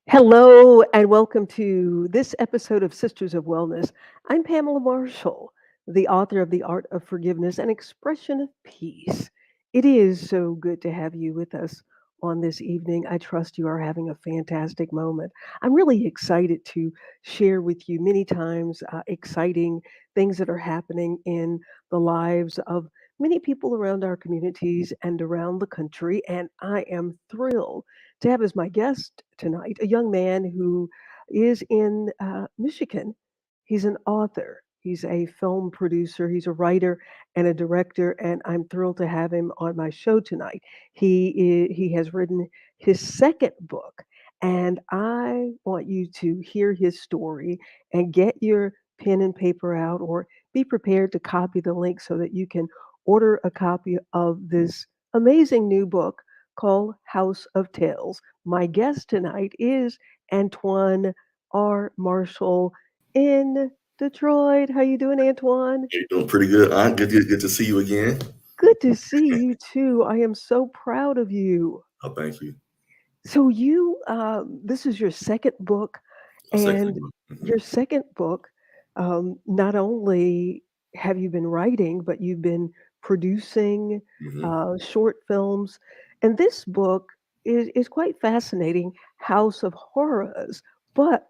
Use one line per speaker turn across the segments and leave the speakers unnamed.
Hello, and welcome to this episode of Sisters of Wellness. I'm Pamela Marshall, the author of The Art of Forgiveness and Expression of Peace. It is so good to have you with us on this evening. I trust you are having a fantastic moment. I'm really excited to share with you many times exciting things that are happening in the lives of many people around our communities and around the country, and I am thrilled to have as my guest tonight a young man who is in Michigan. He's an author, he's a film producer, he's a writer and a director, and I'm thrilled to have him on my show tonight. He has written his second book, and I want you to hear his story and get your pen and paper out or be prepared to copy the link so that you can order a copy of this amazing new book called House of Tales. My guest tonight is Antoine R. Marshall in Detroit. How you doing, Antoine?
You're doing pretty good, Aunt. Good to see you again.
Good to see you too. I am so proud of you.
Oh, thank you.
So this is your second book,
A second
and
one.
your second book. Not only have you been writing, but you've been producing short films, and this book is quite fascinating. House of Horrors, but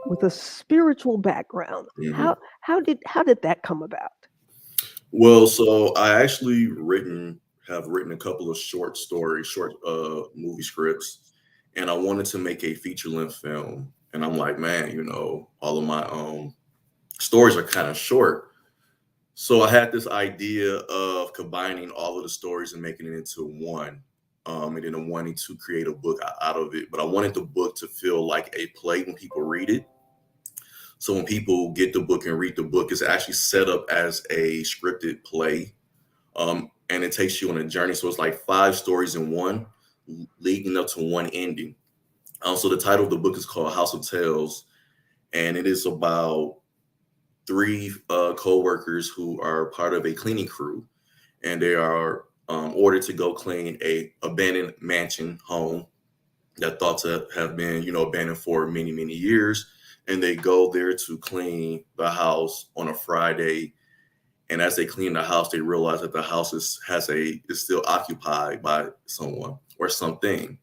with a spiritual background.
Hmm.
How did that come about?
Well, so I actually have written a couple of short stories, short movie scripts, and I wanted to make a feature length film. And I'm like, man, all of my stories are kind of short. So I had this idea of combining all of the stories and making it into one. And then I'm wanting to create a book out of it. But I wanted the book to feel like a play when people read it. So when people get the book and read the book, it's actually set up as a scripted play, and it takes you on a journey. So it's like five stories in one, leading up to one ending. So the title of the book is called House of Tales, and it is about three co-workers who are part of a cleaning crew, and they are ordered to go clean a abandoned mansion home that thought to have been, abandoned for many, many years. And they go there to clean the house on a Friday. And as they clean the house, they realize that the house is still occupied by someone or something.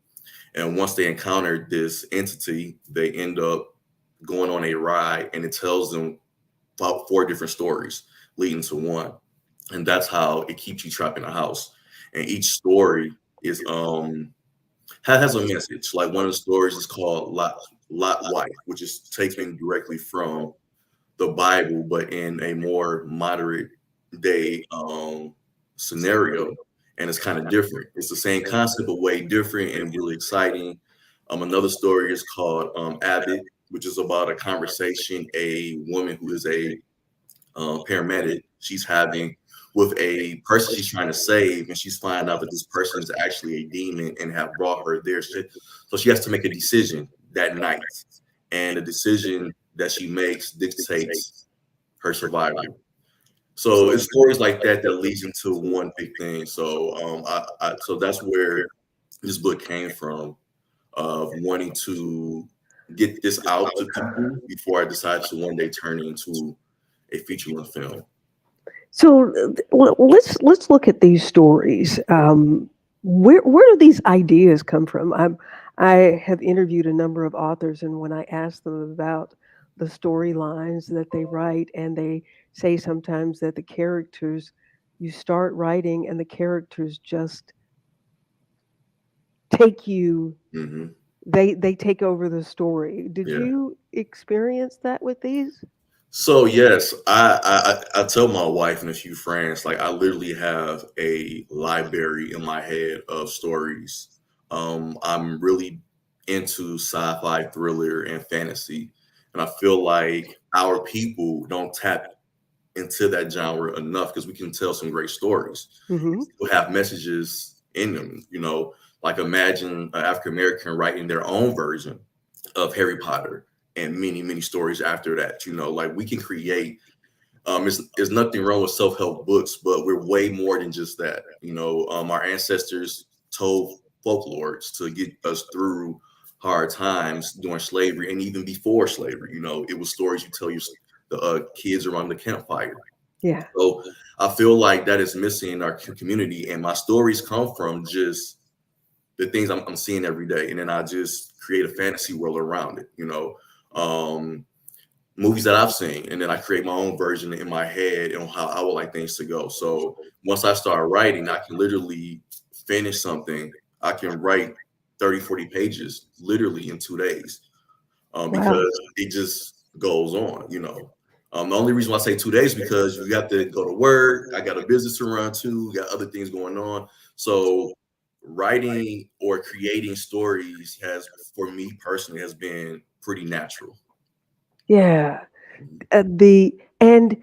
And once they encounter this entity, they end up going on a ride, and it tells them about four different stories leading to one. And that's how it keeps you trapped in a house. And each story is has a message. Like one of the stories is called Lot Wife, which is taken directly from the Bible, but in a more moderate day scenario. And it's kind of different. It's the same concept, but way different and really exciting. Another story is called Abbott, which is about a conversation a woman who is a paramedic she's having with a person she's trying to save, and she's finding out that this person is actually a demon and have brought her there. So she has to make a decision that night, and the decision that she makes dictates her survival. So it's stories like that that leads into one big thing. So so that's where this book came from, of wanting to get this out to people before I decided to one day turn it into a feature length film.
So let's look at these stories. Where do these ideas come from? I have interviewed a number of authors, and when I ask them about the storylines that they write, and they say sometimes that the characters, you start writing and the characters just take you,
Hmm.
they take over the story. Did
Yeah.
you experience that with these?
So yes, I tell my wife and a few friends, like, I literally have a library in my head of stories. I'm really into sci-fi, thriller, and fantasy, and I feel like our people don't tap into that genre enough because we can tell some great stories.
Hmm.
Still have messages in them. Like, imagine an African American writing their own version of Harry Potter and many, many stories after that. Like, we can create. There's nothing wrong with self-help books, but we're way more than just that. Our ancestors told folklores to get us through hard times during slavery and even before slavery. You know, it was stories you tell the kids around the campfire.
Yeah.
So I feel like that is missing in our community, and my stories come from just the things I'm seeing every day, and then I just create a fantasy world around it. You know, um, movies that I've seen, and then I create my own version in my head on how I would like things to go. So once I start writing, I can literally finish something. I can write 30, 40 pages literally in 2 days,
Wow.
because it just goes on, you know. The only reason why I say 2 days because you got to go to work. I got a business to run too. Got other things going on. So writing or creating stories has, for me personally, has been pretty natural.
Yeah.
Mhm.
The and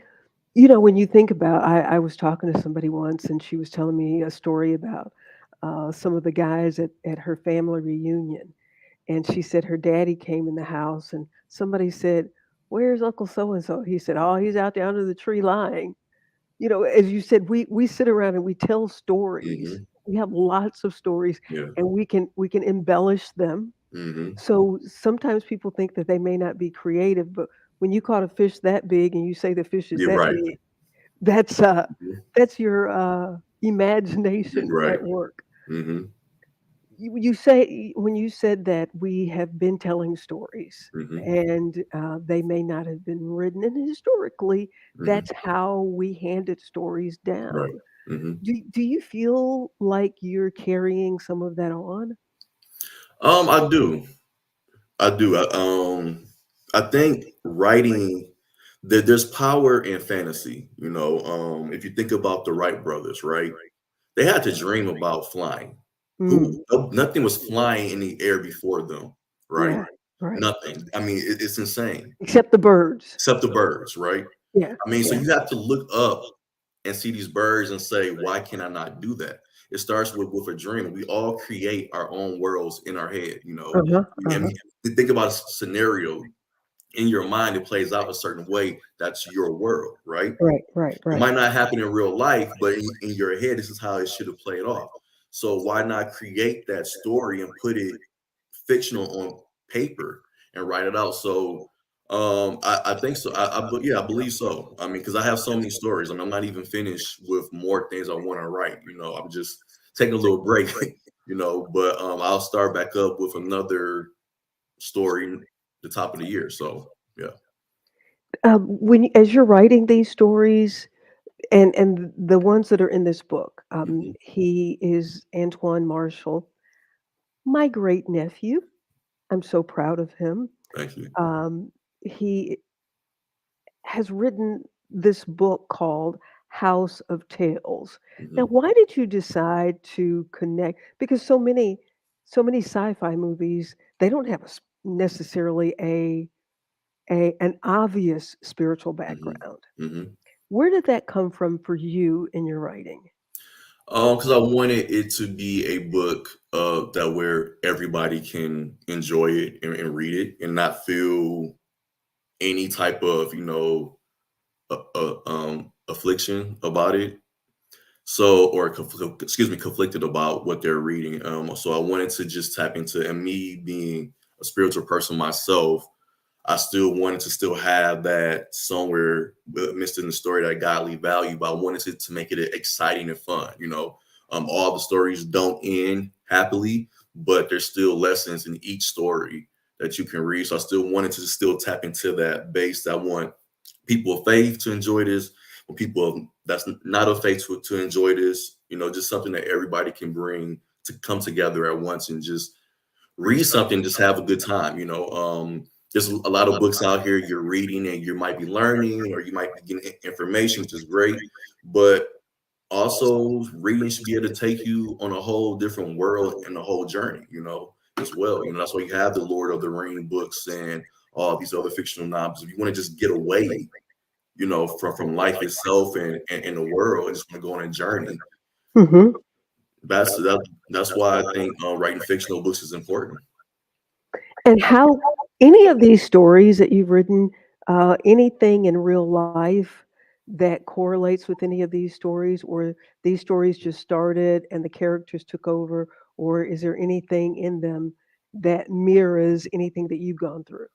when you think about, I was talking to somebody once, and she was telling me a story about some of the guys at her family reunion. And she said her daddy came in the house, and somebody said, "Where's Uncle so and so?" He said, "Oh, he's out there under the tree lying." As you said, we sit around and we tell stories.
Mhm.
We have lots of stories,
Yeah.
and we can embellish them.
Mhm.
So sometimes people think that they may not be creative, but when you caught a fish that big and you say the fish is
You're
that
right.
big, that's uh
Mhm.
that's your imagination
You're right.
at work.
Mhm.
You say when you said that we have been telling stories,
Mhm.
and they may not have been written, and historically
Mhm.
that's how we handed stories
Right.
down.
Mhm.
Do you feel like you're carrying some of that on?
I do. I do. I think writing, there's power in fantasy. You know, if you think about the Wright brothers, right? They had to dream about flying.
Mm,
Nothing was flying in the air before them, right?
yeah, right.
Nothing. I mean, it's insane,
Except the birds.
except the birds, right?
Yeah,
I mean, so
yeah.
you have to look up and see these birds and say, why can I not do that? It starts with a dream. We all create our own worlds in our head, you know.
Uh-huh,
And
uh-huh.
you think about a scenario in your mind, it plays out a certain way. That's your world, right?
Right, right,
It
right.
might not happen in real life, but in your head, this is how it should have played off. So why not create that story and put it fictional on paper and write it out? So I think so. Yeah, I believe so. I mean, because I have so many stories. I mean, I'm not even finished with more things I want to write. You know, I'm just taking a little break. You know, but I'll start back up with another story the top of the year. So yeah.
As you're writing these stories, and the ones that are in this book,
Mhm.
he is Antoine Marshall, my great nephew. I'm so proud of him.
Thank you.
He has written this book called House of Tales. Now,
Mhm.
why did you decide to connect? Because so many sci-fi movies, they don't have necessarily an obvious spiritual
Mhm.
background.
Mhm.
Where did that come from for you in your writing?
Because I wanted it to be a book that where everybody can enjoy it and read it and not feel any type of, you know, affliction about it. So, or excuse me, conflicted about what they're reading. So I wanted to just tap into, and me being a spiritual person myself, I still wanted to still have that somewhere missed in the story, that godly value, but I wanted it to make it exciting and fun. You know, all the stories don't end happily, but there's still lessons in each story that you can read. So I still wanted to still tap into that base. I want people of faith to enjoy this, for people that's not of faith to enjoy this. You know, just something that everybody can bring to come together at once and just read something, just have a good time. You know, there's a lot of books out here you're reading and you might be learning or you might be getting information, which is great. But also, reading should be able to take you on a whole different world and a whole journey, you know, as well. You know, that's why you have the Lord of the Ring books and all these other fictional novels. If you want to just get away, you know, from life itself and the world, and just want to go on a journey,
Hmm.
that's that, that's why I think writing fictional books is important.
And how any of these stories that you've written, anything in real life that correlates with any of these stories, or these stories just started and the characters took over, or is there anything in them that mirrors anything that you've gone through?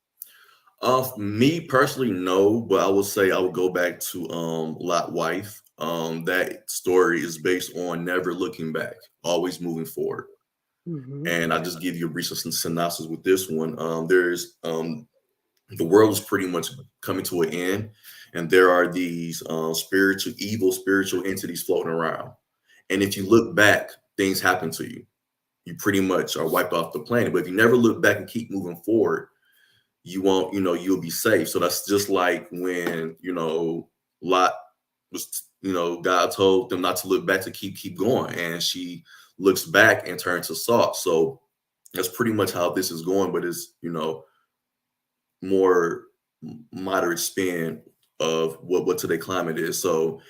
Me personally, no, but I would say I would go back to Lot Wife. That story is based on never looking back, always moving forward.
Hmm.
And I'll just give you a brief synopsis with this one. There's the world is pretty much coming to an end, and there are these spiritual, evil spiritual entities floating around. And if you look back, things happen to you. You pretty much are wiped off the planet. But if you never look back and keep moving forward, you won't, you'll be safe. So that's just like when, Lot was, God told them not to look back, to keep going. And she looks back and turns to salt. So that's pretty much how this is going, but it's, more moderate spin of what today climate is. So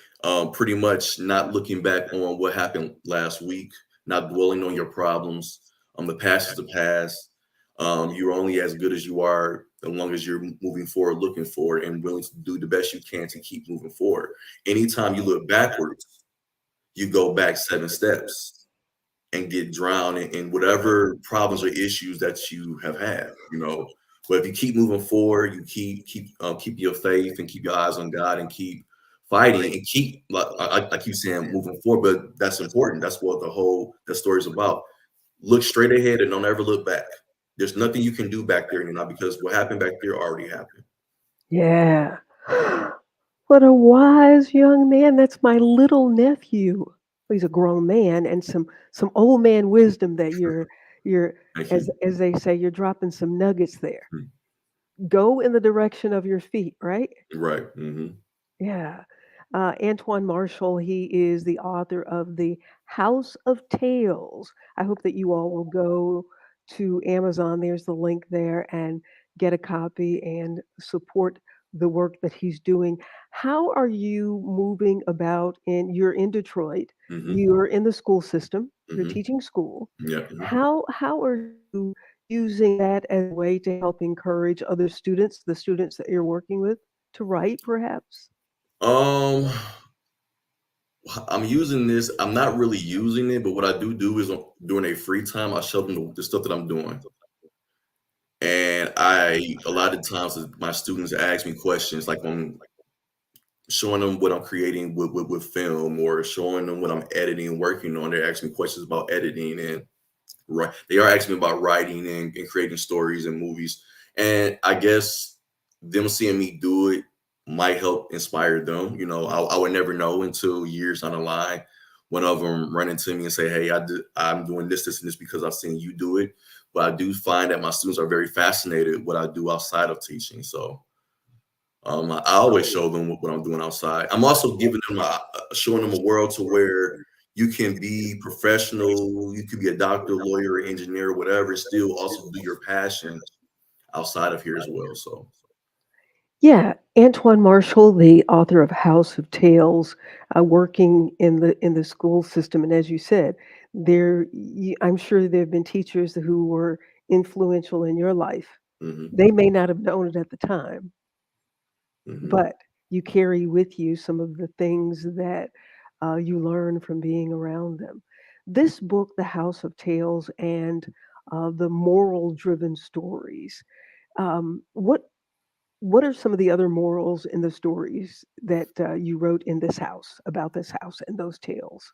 pretty much not looking back on what happened last week, not dwelling on your problems. The past is the past. You're only as good as you are as long as you're moving forward, looking forward, and willing to do the best you can to keep moving forward. Anytime you look backwards, you go back 7 steps and get drowned in whatever problems or issues that you have had. But if you keep moving forward, you keep your faith and keep your eyes on God and keep fighting and keep, like I keep saying, moving forward. But that's important. That's what the story is about. Look straight ahead and don't ever look back. There's nothing you can do back there, because what happened back there already happened.
Yeah. What a wise young man. That's my little nephew. He's a grown man, and some old man wisdom that you're
Thank
as they say, you're dropping some nuggets there.
you.
Go in the direction of your feet, right?
Right. Hmm.
Yeah. Antoine Marshall, he is the author of The House of Tales. I hope that you all will go to Amazon. There's the link there and get a copy and support the work that he's doing. How are you moving about you're in Detroit,
Hmm.
you're in the school system, you're
Hmm.
teaching school.
Yeah. Mhm.
How are you using that as a way to help encourage other students, the students that you're working with, to write perhaps?
Um, I'm using this. I'm not really using it, but what I do is during a free time, I show them the stuff that I'm doing. And a lot of times, my students ask me questions like I'm showing them what I'm creating with film, or showing them what I'm editing, working on. They're asking me questions about editing, and right, they are asking me about writing and creating stories and movies. And I guess them seeing me do it might help inspire them. I would never know until years down the line. One of them run into me and say, "Hey, I'm doing this, and this because I've seen you do it." But I do find that my students are very fascinated what I do outside of teaching. So I always show them what I'm doing outside. I'm also giving them showing them a world to where you can be professional. You could be a doctor, lawyer, engineer, whatever, and still also do your passion outside of here as well. So,
Yeah, Antoine Marshall, the author of House of Tales, working in the school system, and as you said, I'm sure there have been teachers who were influential in your life.
hmm.
They may not have known it at the time,
Hmm.
but you carry with you some of the things that you learn from being around them. This book, The House of Tales, and the moral-driven stories. What are some of the other morals in the stories that you wrote in this house about this house and those tales?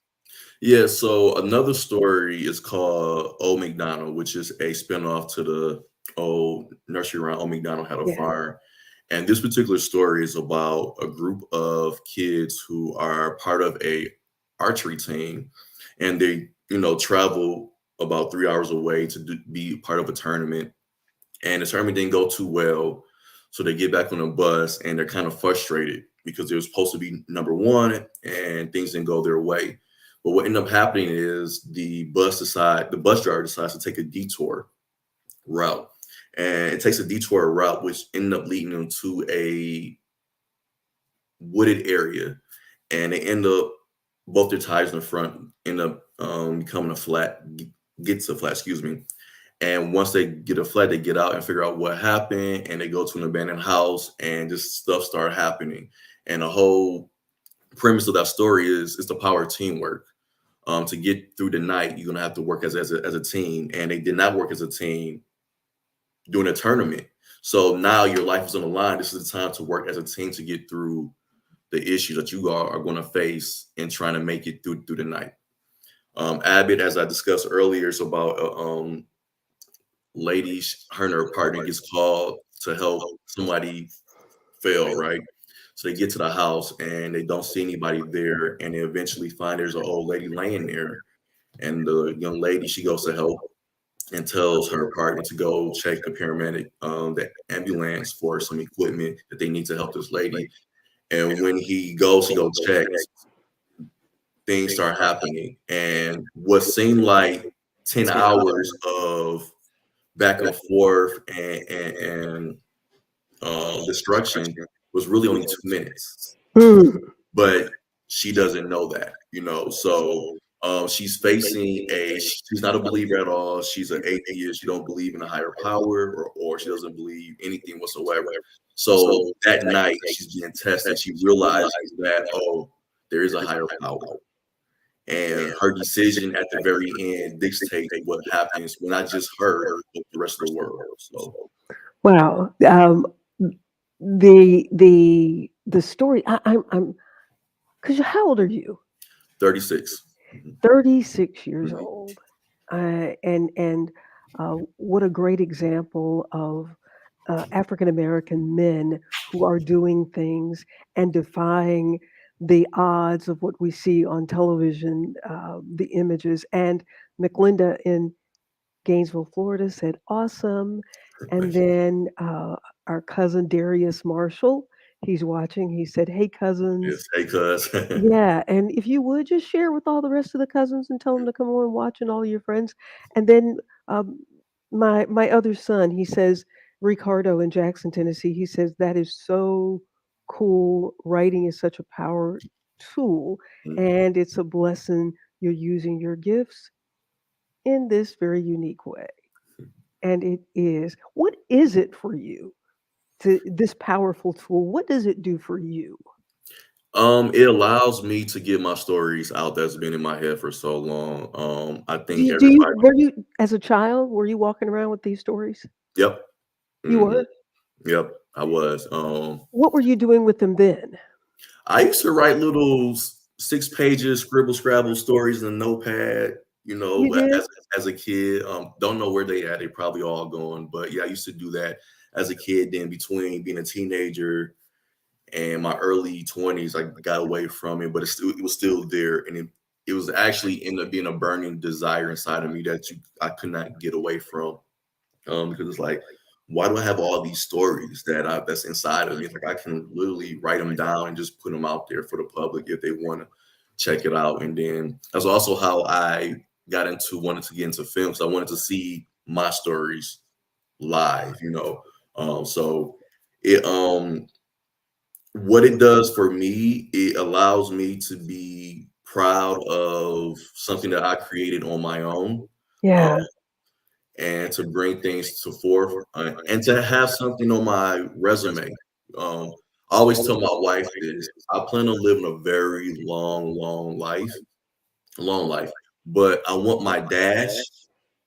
Yeah. So another story is called Old McDonald, which is a spinoff to the old nursery rhyme Old McDonald Had a
Yeah.
Farm. And this particular story is about a group of kids who are part of a archery team, and they, travel about 3 hours away to be part of a tournament. And the tournament didn't go too well, so they get back on the bus and they're kind of frustrated because they were supposed to be number one and things didn't go their way. But what ended up happening is the bus driver decides to take a detour route, and it takes a detour route which ended up leading them to a wooded area, and they end up both their tires in the front end up becoming a flat, gets a flat, excuse me. And once they get a flat, they get out and figure out what happened, and they go to an abandoned house, and just stuff start happening. And the whole premise of that story is it's the power of teamwork. To get through the night, you're gonna have to work as a team, and they did not work as a team during a tournament. So now your life is on the line. This is the time to work as a team to get through the issues that you are going to face in trying to make it through the night. Abbott, as I discussed earlier, is about lady, her and her partner gets called to help somebody fail, right? So they get to the house and they don't see anybody there, and they eventually find there's an old lady laying there. And the young lady, she goes to help and tells her partner to go check the paramedic, the ambulance for some equipment that they need to help this lady. And when he goes checks, things start happening. And what seemed like 10 hours of back and forth and destruction was really only 2 minutes.
Hmm.
But she doesn't know that, So she's facing she's not a believer at all. She's an atheist. She don't believe in a higher power, or she doesn't believe anything whatsoever. So that night she's being tested. She realizes that, oh, there is a higher power. And her decision at the very end dictates what happens when not just her, but the rest of the world. So
Wow. The story. I'm because how old are you?
36. Mhm.
36 years
Mhm.
old. And what a great example of African American men who are doing things and defying the odds of what we see on television, the images. And McLinda in Gainesville, Florida said, awesome. And
Thank you.
then our cousin Darius Marshall, he's watching. He said, hey,
Yes.
cousins.
Hey, cuz.
Yeah, and if you would just share with all the rest of the cousins and tell them to come on and watch and all your friends. And then um, my other son, he says Ricardo in Jackson, Tennessee. He says that is so cool. Writing is such a power tool, and it's a blessing. You're using your gifts in this very unique way, and it is. What is it for you? To this powerful tool, what does it do for you?
It allows me to get my stories out that's been in my head for so long. I
Do
think
you, do you
everybody.
were you as a child, were you walking around with these stories?
Yep.
You
Hmm.
were?
Yep. I was.
What were you doing with them then?
I used to write little 6 pages, scribble scrabble stories in a notepad.
You did?
As a kid. Don't know where they at. They probably all gone. But yeah, I used to do that as a kid. Then between being a teenager and my early 20s, I got away from it, but it was still there, and it was actually ended up being a burning desire inside of me that I could not get away from. Because it's like, why do I have all these stories that's inside of me? It's like I can literally write them down and just put them out there for the public if they want to check it out. And then that's also how I wanted to get into film. So I wanted to see my stories live, So it what it does for me, it allows me to be proud of something that I created on my own, uh,
Yeah.
and to bring things to forth, and to have something on my resume. I always tell my wife this: I plan on living a very long life, but I want my dash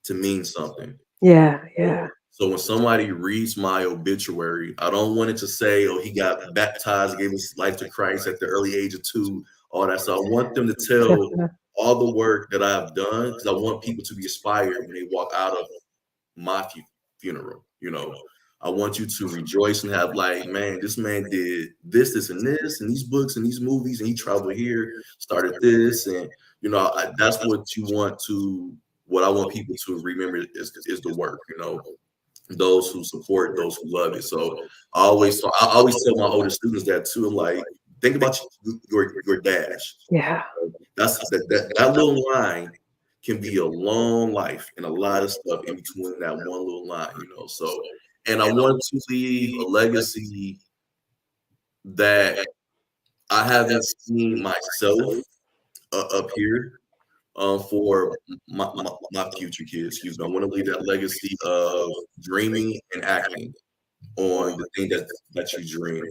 to mean something.
Yeah,
So
yeah.
so when somebody reads my obituary, I don't want it to say, "Oh, he got baptized, gave his life to Christ at the early age of 2," all that. So I want them to tell all the work that I've done, because I want people to be inspired when they walk out of my funeral. I want you to rejoice and have like, man, this man did this, and these books and these movies, and he traveled here, started this, and that's what you want to. What I want people to remember is the work. Those who support, those who love it. So I always tell my older students that too. I'm like, think about your dash.
Yeah.
That little line can be a long life and a lot of stuff in between that one little line. So, and I want to leave a legacy that I haven't seen myself up here, for my future kids. I want to leave that legacy of dreaming and acting on the thing that you dream.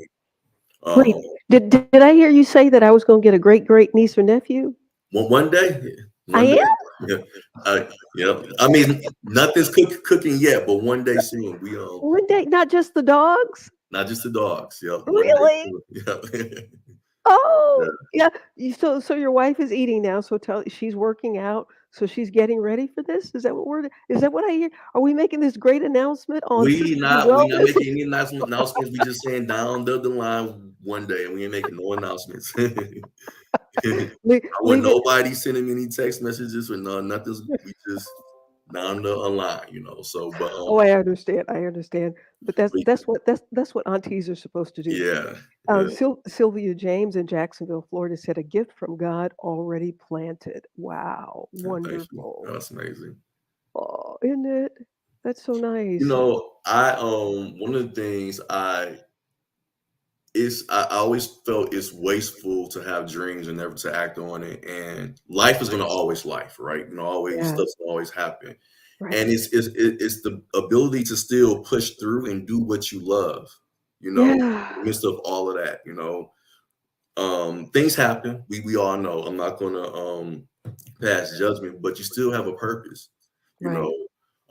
Wait,
Um,
did I hear you say that I was gonna get a great great niece or nephew?
one day,
I
One
am.
day. Yeah. Yep. I mean, nothing's cooking yet, but one day soon. We
One day, not just the dogs.
not just the dogs. Yep. One day
Really?
soon. Yep.
Oh,
Yeah.
yeah. So your wife is eating now. So tell she's working out. So she's getting ready for this. Is that what we're? Is that what I hear? Are we making this great announcement on Sisters of
We not
Wellness?
making any announcements. We just saying down the line one day, and we ain't making no announcements. I want
Leave it.
nobody sending me any text messages or no nothing's. We just down the line, you know. So,
Oh, I understand. I understand. But that's
but
that's what that's that's what aunties are supposed to do.
yeah, yeah.
Sylvia James in Jacksonville, Florida said, "A gift from God already planted." Wow,
Thank you.
wonderful.
That's amazing.
Oh, isn't it? That's so
You
nice.
know, I one of the things I always felt it's wasteful to have dreams and never to act on it. And life is gonna always life, right? You know, always
Yeah,
stuff's gonna always happen. And
right.
it's the ability to still push through and do what you love, you know,
Yeah,
in the midst of all of that, you know. Things happen. We all know. I'm not gonna pass judgment, but you still have a purpose, you know.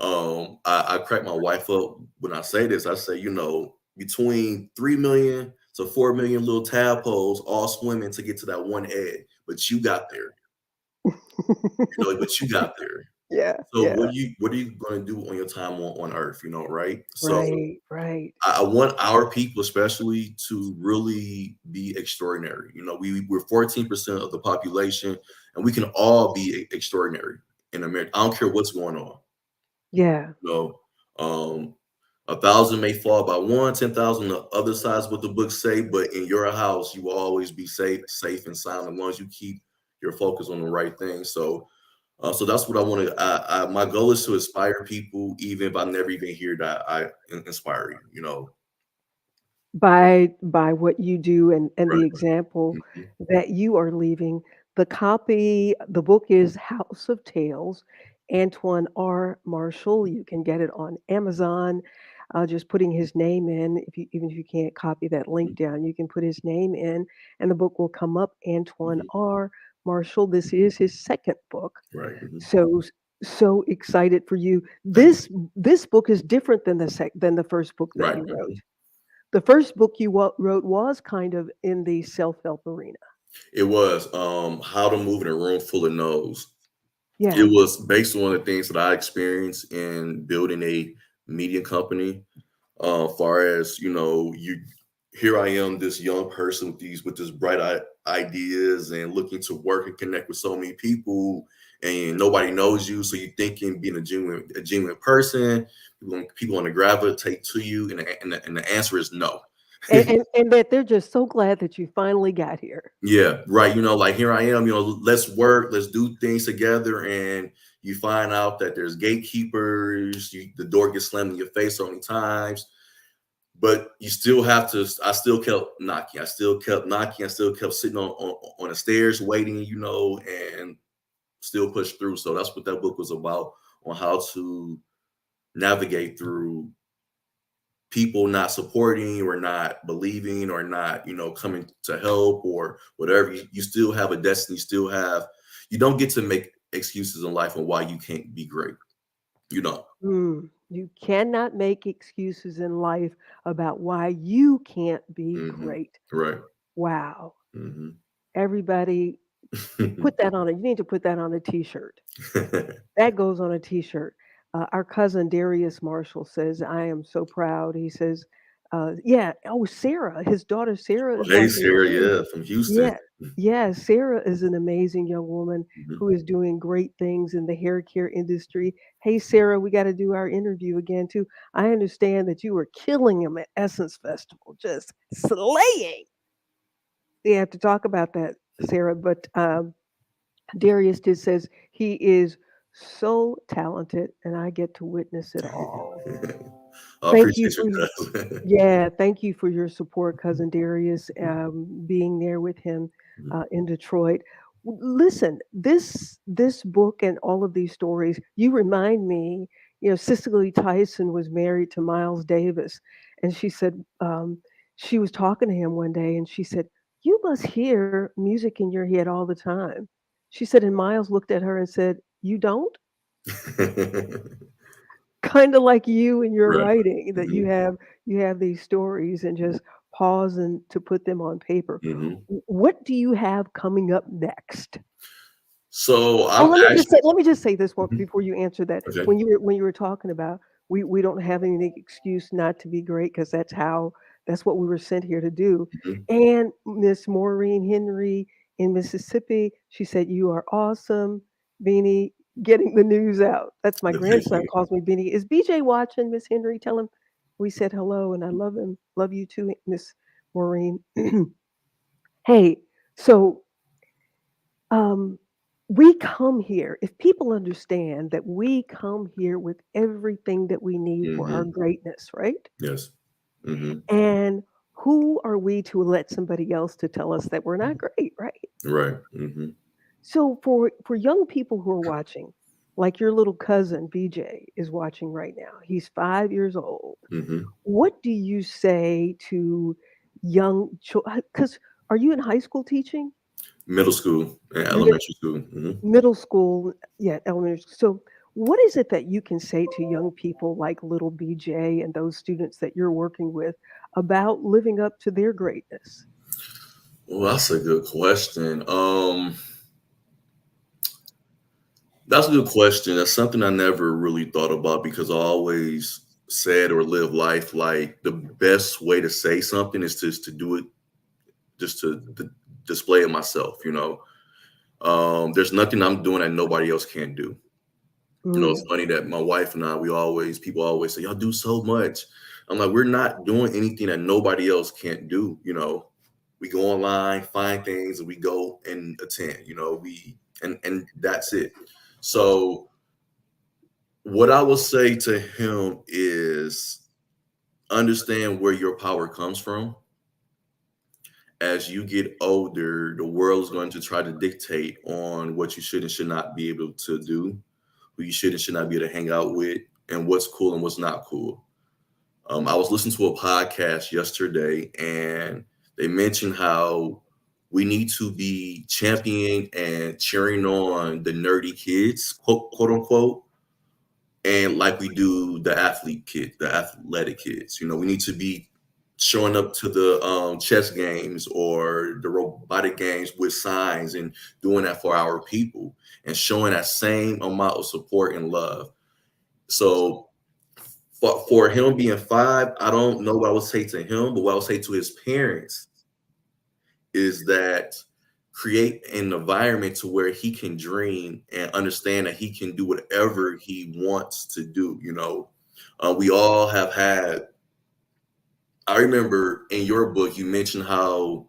right.
I crack my wife up when I say this. I say, you know, between 3 million to 4 million little tadpoles all swimming to get to that one egg, but you got there, you know, but you got there.
Yeah,
So
yeah.
what are you gonna do on your time on earth, you know, right? So
Right, right.
I want our people, especially, to really be extraordinary. You know, we're 14% of the population, and we can all be extraordinary in America. I don't care what's going on.
Yeah.
You know, 1,000 may fall by one, 10,000 the other side's what the books say. But in your house, you will always be safe and sound as long as you keep your focus on the right thing. So that's what I want to. My goal is to inspire people, even if I never even hear that. I inspire you. You know,
By what you do and the
right.
example
Mhm.
that you are leaving. The book is House of Tales, Antoine R. Marshall. You can get it on Amazon. Just putting his name in. If you even if you can't copy that link down, you can put his name in, and the book will come up. Antoine
Mhm.
R. Marshall. This is his second book.
Right. Mhm.
So so excited for you.
Thank you.
This book is different than than the first book that
Right.
you wrote.
Mhm.
The first book you wrote was kind of in the self-help arena.
It was how to move in a room full of no's. It
Yeah.
was based on the things that I experienced in building a media company. Far as you know, you here I am, this young person with this bright ideas and looking to work and connect with so many people, and nobody knows you. So you thinking being a genuine person, people want to gravitate to you, and the answer is no.
And that they're just so glad that you finally got here.
Yeah, right. You know, like here I am, you know, let's work, let's do things together. And you find out that there's gatekeepers, the door gets slammed in your face so many times, but you still have to. I still kept knocking, I still kept sitting on the stairs waiting, you know, and still push through. So that's what that book was about, on how to navigate through people not supporting or not believing or not, you know, coming to help or whatever. You still have a destiny, you don't get to make excuses in life on why you can't be great. You don't.
You cannot make excuses in life about why you can't be
Hmm.
great.
Right.
Wow.
Hmm.
Everybody put that on it. You need to put that on a t-shirt. That goes on a t-shirt. Our cousin Darius Marshall says, "I am so proud." He says, "Yeah, oh Sarah, his daughter Sarah is
Well, hey,
watching
Sarah,
too."
yeah, from Houston.
Yeah, yeah. Sarah is an amazing young woman
Mhm.
who is doing great things in the hair care industry. Hey, Sarah, we got to do our interview again too. I understand that you were killing them at Essence Festival, just slaying. We have to talk about that, Sarah. But Darius did says he is so talented, and I get to witness it all.
I
Thank you
appreciate
for
you guys.
yeah, thank you for your support, cousin Darius, being there with him
Mhm.
in Detroit. Listen, this book and all of these stories, you remind me. You know, Cicely Tyson was married to Miles Davis, and she said she was talking to him one day, and she said, "You must hear music in your head all the time." She said, and Miles looked at her and said, "You don't?" Kinda like you and your
Right.
writing, that
Mhm.
you have these stories and just pause and to put them on paper.
Mhm.
What do you have coming up next?
So
Oh,
I'm actually
let me just say this one
Mhm.
before you answer that.
Okay.
When you were talking about we don't have any excuse not to be great because that's what we were sent here to do.
Mhm.
And Miss Maureen Henry in Mississippi, she said, "You are awesome, Beanie, getting the news out." That's my
Thank
grandson
you.
calls me Beanie. Is BJ watching, Miss Henry? Tell him we said hello and I love him. Love you too, Miss Maureen. Hey, so um, we come here, if people understand that we come here with everything that we need for our
Mhm.
greatness, right?
Yes. Mhm.
And who are we to let somebody else to tell us that we're not great, right?
Right. Mhm.
So for young people who are watching, like your little cousin BJ is watching right now. He's 5 years old.
Mhm.
What do you say to young children? Because are you in high school teaching?
Middle school and
You're
elementary school. Mhm.
Middle school, yeah, elementary so, what is it that you can say to young people like little BJ and those students that you're working with about living up to their greatness?
Well, that's a good question. That's a good question. That's something I never really thought about because I always said or live life like the best way to say something is just to do it, just to display it myself. There's nothing I'm doing that nobody else can do. It's
Mm,
funny that my wife and I, people always say, y'all do so much. I'm like, we're not doing anything that nobody else can't do. We go online, find things, and we go and attend. And that's it. So what I will say to him is understand where your power comes from. As you get older, the world is going to try to dictate on what you should and should not be able to do, who you should and should not be able to hang out with, and what's cool and what's not cool. I was listening to a podcast yesterday, and they mentioned how we need to be championing and cheering on the nerdy kids, quote unquote, and like we do the athlete kids, the athletic kids. We need to be showing up to the chess games or the robotic games with signs and doing that for our people and showing that same amount of support and love. So for him being 5, I don't know what I would say to him, but what I would say to his parents is that create an environment to where he can dream and understand that he can do whatever he wants to do. We all have had. I remember in your book you mentioned how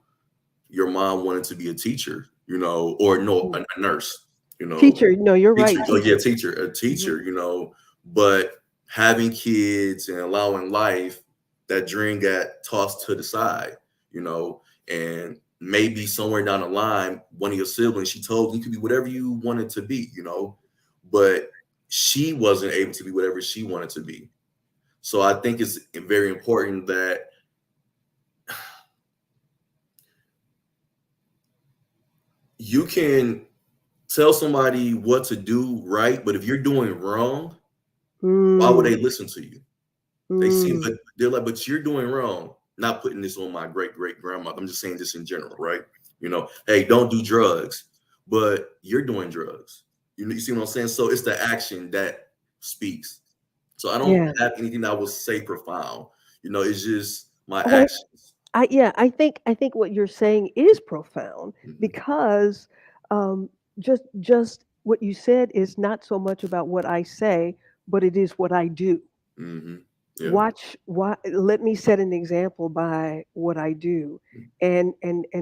your mom wanted to be a teacher, or no,
mm.
a nurse, you know,
Teacher, no, you're
teacher.
right,
Oh yeah,
teacher.
a
Mhm.
teacher, but having kids and allowing life, that dream got tossed to the side, and maybe somewhere down the line, one of your siblings, she told you could be whatever you wanted to be, but she wasn't able to be whatever she wanted to be. So I think it's very important that you can tell somebody what to do right, but if you're doing wrong, why would
Mm,
they listen to you?
mm.
They're like, but you're doing wrong. Not putting this on my great great grandmother. I'm just saying this in general, right? Hey, don't do drugs, but you're doing drugs. You see what I'm saying? So it's the action that speaks. So I don't
Yeah.
have anything that I would say profound. It's just my
Oh,
actions.
yeah, I think what you're saying is profound
Hmm.
because just what you said is not so much about what I say, but it is what I do.
Hmm. Yeah.
Let me set an example by what I do. And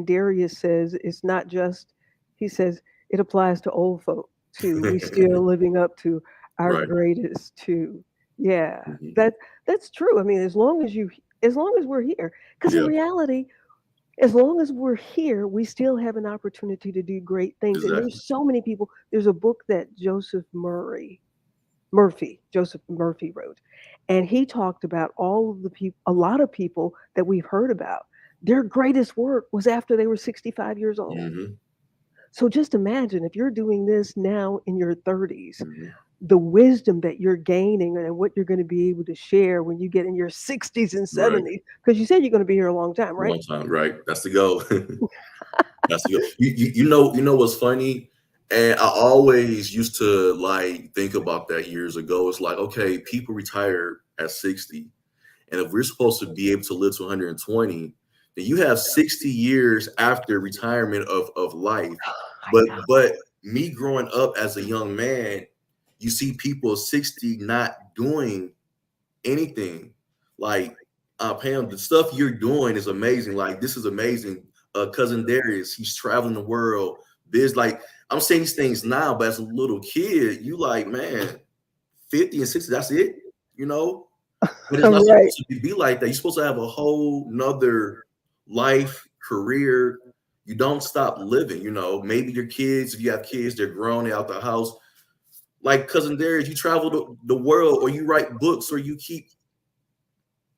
Darius says it's not just, he says it applies to old folk too. We still living up to our
Right.
greatest too. Yeah,
Hmm.
that's true. I mean, as long as we're here, because in
Yeah.
reality, as long as we're here, we still have an opportunity to do great things. And
Exactly.
there's so many people. There's a book that Joseph Murphy wrote. And he talked about all of the people, a lot of people that we've heard about. Their greatest work was after they were 65 years old.
Hmm.
So just imagine if you're doing this now in your 30s,
Mhm.
the wisdom that you're gaining and what you're going to be able to share when you get in your 60s and
Right.
70s, because you said you're going to be here a long time, right?
Long time, right? That's the goal. That's the goal. You know what's funny? And I always used to like think about that years ago. It's like, okay, people retire at 60. And if we're supposed to be able to live to 120, then you have 60 years after retirement of life.
I
But me growing up as a young man, you see people 60 not doing anything. Like, Pam, the stuff you're doing is amazing. Like, this is amazing. Cousin Darius, he's traveling the world. Biz, like, I'm saying these things now, but as a little kid, you like, man, 50 and 60, that's it, you know? But it's
know.
not
Right.
supposed to be like that. You're supposed to have a whole nother life, career. You don't stop living, you know. Maybe your kids, if you have kids, they're grown, they're out the house. Like Cousin Darius, you travel the world or you write books or you keep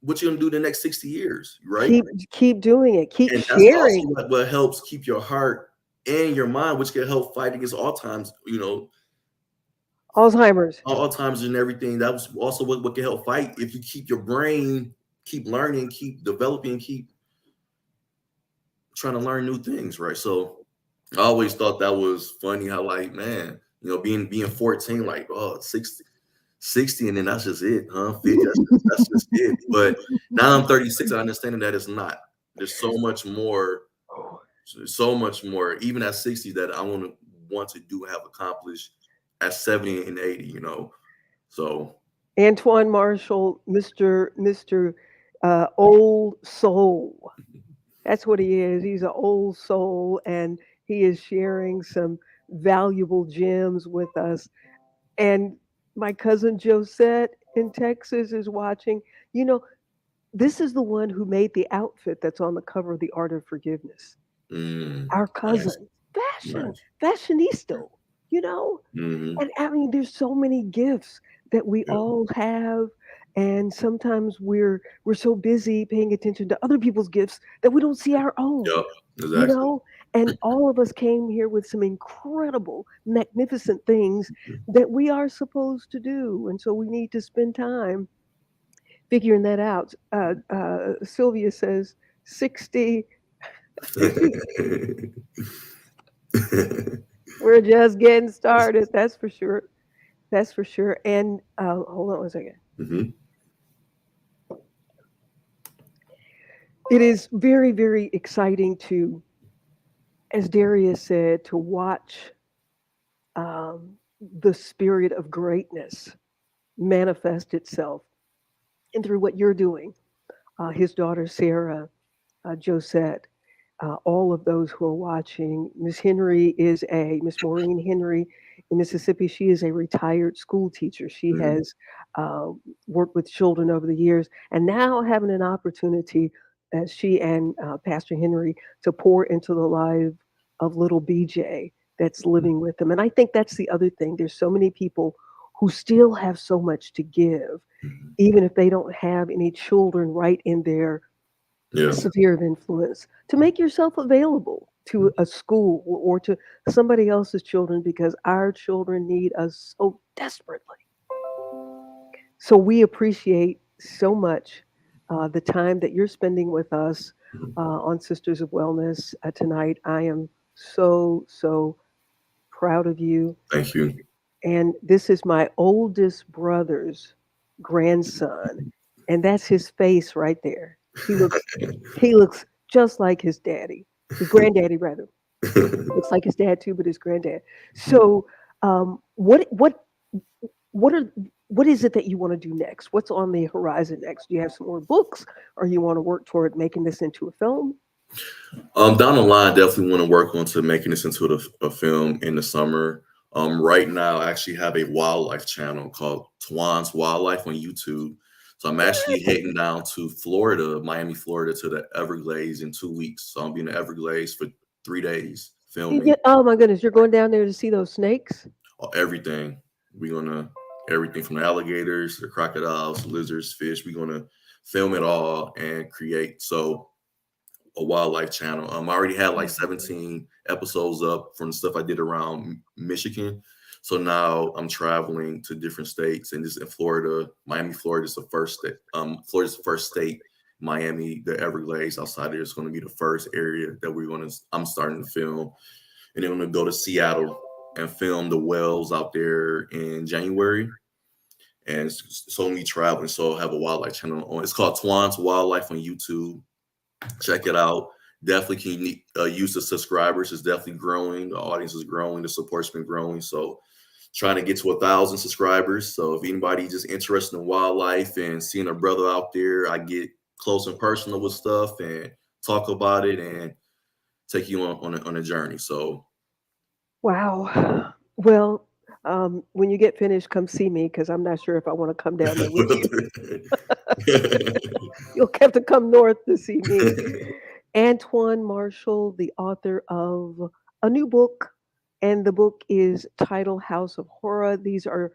what you're gonna do the next 60 years, right?
Keep doing it. Keep
And that's also
sharing.
what helps keep your heart and your mind, which can help fight against Alzheimer's,
Alzheimer's.
Alzheimer's and everything. That was also what can help fight if you keep your brain, keep learning, keep developing, keep trying to learn new things, right? So I always thought that was funny how like, man, being 14, like, oh, 60, and then that's just it, huh? 50, that's just it. But now I'm 36, I understand that it's not. There's so much more, even at 60 that I want to do have accomplished at 70 and 80, So
Antoine Marshall, Mr. Old Soul. That's what he is. He's an old soul, and he is sharing some valuable gems with us. And my cousin Josette in Texas is watching. You know, this is the one who made the outfit that's on the cover of The Art of Forgiveness. Our
nice,
cousin, fashion,
nice.
fashionista, you know?
Hmm.
And I mean, there's so many gifts that we
Yep,
all have. And sometimes we're so busy paying attention to other people's gifts that we don't see our own,
yep,
you
exactly.
know? And all of us came here with some incredible, magnificent things that we are supposed to do. And so we need to spend time figuring that out. Sylvia says 60, we're just getting started. That's for sure. That's for sure. And hold on one second.
Mhm.
It is very, very exciting to, as Darius said, to watch the spirit of greatness manifest itself and through what you're doing. His daughter, Sarah, Josette, all of those who are watching. Miss Maureen Henry in Mississippi. She is a retired school teacher. She
Mhm.
has uh, worked with children over the years, and now having an opportunity, as she and Pastor Henry, to pour into the life of little BJ that's living with them. And I think that's the other thing. There's so many people who still have so much to give,
Mhm.
even if they don't have any children right in their
Yeah.
sphere of influence, to make yourself available to a school or to somebody else's children because our children need us so desperately. So we appreciate so much the time that you're spending with us on Sisters of Wellness tonight. I am so proud of you.
Thank you.
And this is my oldest brother's grandson, and that's his face right there. He looks just like his granddaddy rather. Looks like his dad too, but his granddad. So, what are what is it that you want to do next? What's on the horizon next? Do you have some more books, or you want to work toward making this into a film?
Down the line, definitely want to work on to making this into a film in the summer. Right now, I actually have a wildlife channel called Twan's Wildlife on YouTube. So I'm actually heading down to Florida, Miami, Florida, to the Everglades in 2 weeks. So I'll be in the Everglades for 3 days filming
Oh my goodness, you're going down there to see those snakes?
everything. We're gonna everything from the alligators, the crocodiles, lizards, fish. We're gonna film it all and create. So a wildlife channel. I already had like
Mhm.
17 episodes up from the stuff I did around Michigan. So now I'm traveling to different states, and just in Florida, Miami, Florida is the first state. Florida's the first state. Miami, the Everglades outside there is going to be the first area that we're going to. I'm starting to film, and then I'm going to go to Seattle and film the whales out there in January. And so me traveling, so I have a wildlife channel on. It's called Twan's Wildlife on YouTube. Check it out. Definitely can use the subscribers. It's definitely growing. The audience is growing. The support's been growing. So trying to get to 1,000 subscribers. So if anybody just interested in wildlife and seeing a brother out there, I get close and personal with stuff and talk about it and take you on a journey. So
Wow. Well, when you get finished, come see me because I'm not sure if I want to come down there with you. You'll have to come north to see me. Antoine Marshall, the author of a new book, and the book is titled House of Horror. These are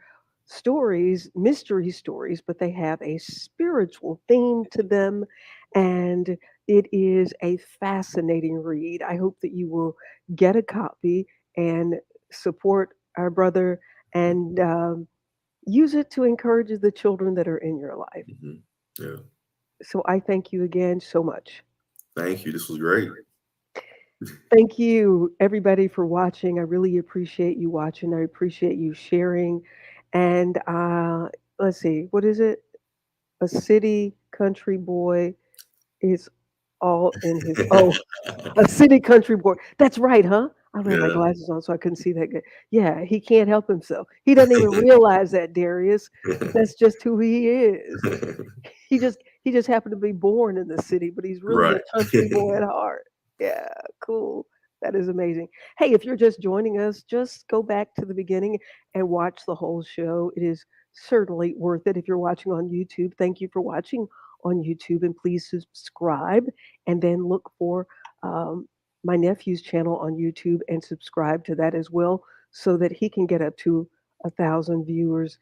stories, mystery stories, but they have a spiritual theme to them, and it is a fascinating read. I hope that you will get a copy and support our brother and use it to encourage the children that are in your life.
Mhm. Yeah.
So I thank you again so much.
Thank you. This was great.
Thank you, everybody, for watching. I really appreciate you watching. I appreciate you sharing. And let's see, what is it? A city country boy is all in his. Oh, a city country boy. That's right, huh? I don't have my
Yeah.
glasses on, so I couldn't see that good. Yeah, he can't help himself. He doesn't even realize that, Darius. That's just who he is. He just happened to be born in the city, but he's really a
Right.
country boy at heart. Yeah, cool. That is amazing. Hey, if you're just joining us, just go back to the beginning and watch the whole show. It is certainly worth it if you're watching on YouTube. Thank you for watching on YouTube, and please subscribe and then look for um, my nephew's channel on YouTube and subscribe to that as well so that he can get up to 1,000 viewers.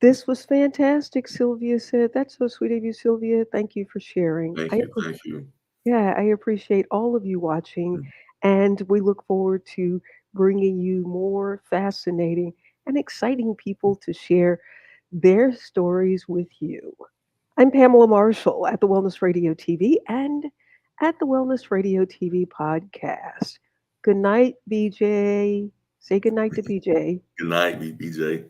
This was fantastic, Sylvia said. That's so sweet of you, Sylvia. Thank you for sharing.
Thank you. Thank you.
Yeah, I appreciate all of you watching, and we look forward to bringing you more fascinating and exciting people to share their stories with you. I'm Pamela Marshall at the Wellness Radio TV and at the Wellness Radio TV podcast. Good night, BJ. Say good night to BJ.
Good night, BJ.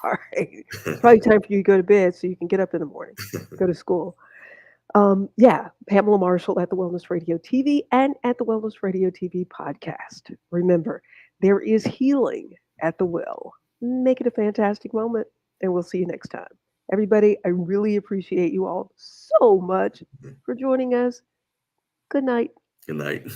All right. It's probably time for you to go to bed so you can get up in the morning, go to school. Yeah, Pamela Marshall at the Wellness Radio TV and at the Wellness Radio TV podcast. Remember, there is healing at the well. Make it a fantastic moment, and we'll see you next time. Everybody, I really appreciate you all so much for joining us. Good night.
Good night.